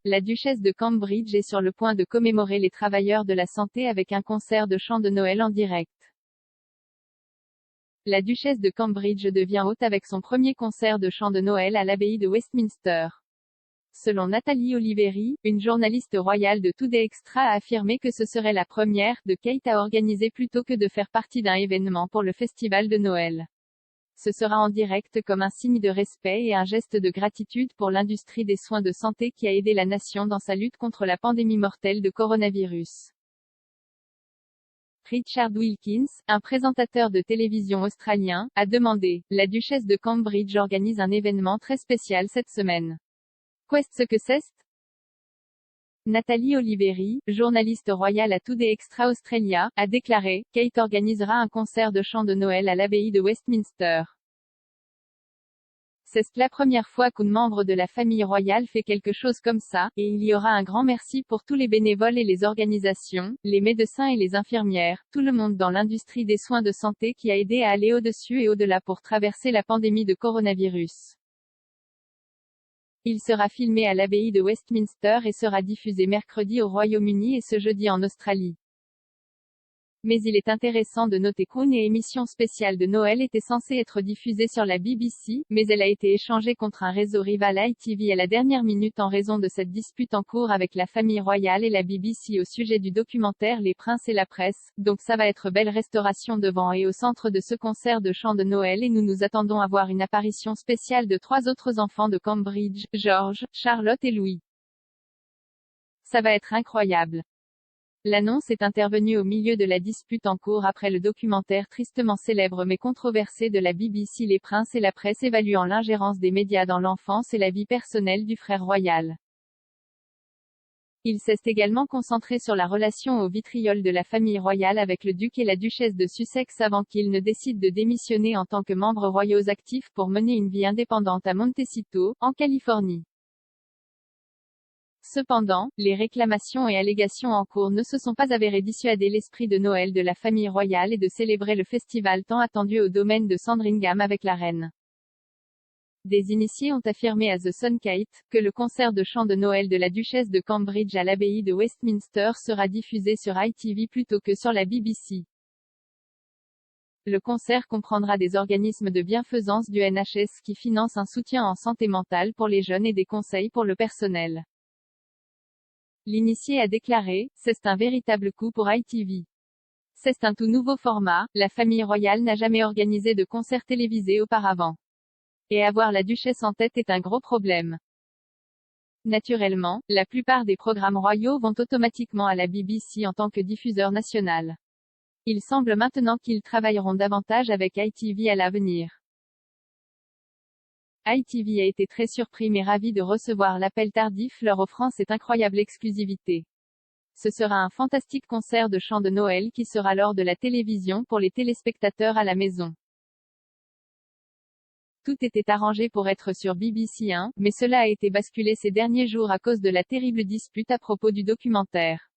la duchesse de Cambridge est sur le point de commémorer les travailleurs de la santé avec un concert de chants de Noël en direct. La duchesse de Cambridge devient hôte avec son premier concert de chants de Noël à l'abbaye de Westminster. Selon Nathalie Oliveri, une journaliste royale de Today Extra a affirmé que ce serait la première de Kate à organiser plutôt que de faire partie d'un événement pour le festival de Noël. Ce sera en direct comme un signe de respect et un geste de gratitude pour l'industrie des soins de santé qui a aidé la nation dans sa lutte contre la pandémie mortelle de coronavirus. Richard Wilkins, un présentateur de télévision australien, a demandé « La duchesse de Cambridge organise un événement très spécial cette semaine. Qu'est-ce que c'est ?» Nathalie Oliveri, journaliste royale à Today Extra Australia, a déclaré « Kate organisera un concert de chants de Noël à l'abbaye de Westminster. C'est la première fois qu'un membre de la famille royale fait quelque chose comme ça, et il y aura un grand merci pour tous les bénévoles et les organisations, les médecins et les infirmières, tout le monde dans l'industrie des soins de santé qui a aidé à aller au-dessus et au-delà pour traverser la pandémie de coronavirus. Il sera filmé à l'abbaye de Westminster et sera diffusé mercredi au Royaume-Uni et ce jeudi en Australie. Mais il est intéressant de noter qu'une émission spéciale de Noël était censée être diffusée sur la BBC, mais elle a été échangée contre un réseau rival ITV à la dernière minute en raison de cette dispute en cours avec la famille royale et la BBC au sujet du documentaire Les Princes et la Presse, donc ça va être belle restauration devant et au centre de ce concert de chants de Noël et nous nous attendons à voir une apparition spéciale de 3 autres enfants de Cambridge, George, Charlotte et Louis. Ça va être incroyable. L'annonce est intervenue au milieu de la dispute en cours après le documentaire tristement célèbre mais controversé de la BBC Les Princes et la Presse évaluant l'ingérence des médias dans l'enfance et la vie personnelle du frère royal. Il s'est également concentré sur la relation au vitriol de la famille royale avec le duc et la duchesse de Sussex avant qu'ils ne décident de démissionner en tant que membres royaux actifs pour mener une vie indépendante à Montecito, en Californie. Cependant, les réclamations et allégations en cours ne se sont pas avérées dissuader l'esprit de Noël de la famille royale et de célébrer le festival tant attendu au domaine de Sandringham avec la reine. Des initiés ont affirmé à The Sun Kate que le concert de chants de Noël de la duchesse de Cambridge à l'abbaye de Westminster sera diffusé sur ITV plutôt que sur la BBC. Le concert comprendra des organismes de bienfaisance du NHS qui financent un soutien en santé mentale pour les jeunes et des conseils pour le personnel. L'initié a déclaré « C'est un véritable coup pour ITV. C'est un tout nouveau format, la famille royale n'a jamais organisé de concert télévisé auparavant. Et avoir la duchesse en tête est un gros problème. » Naturellement, la plupart des programmes royaux vont automatiquement à la BBC en tant que diffuseur national. Il semble maintenant qu'ils travailleront davantage avec ITV à l'avenir. ITV a été très surpris mais ravi de recevoir l'appel tardif leur offrant cette incroyable exclusivité. Ce sera un fantastique concert de chants de Noël qui sera lors de la télévision pour les téléspectateurs à la maison. Tout était arrangé pour être sur BBC 1, mais cela a été basculé ces derniers jours à cause de la terrible dispute à propos du documentaire.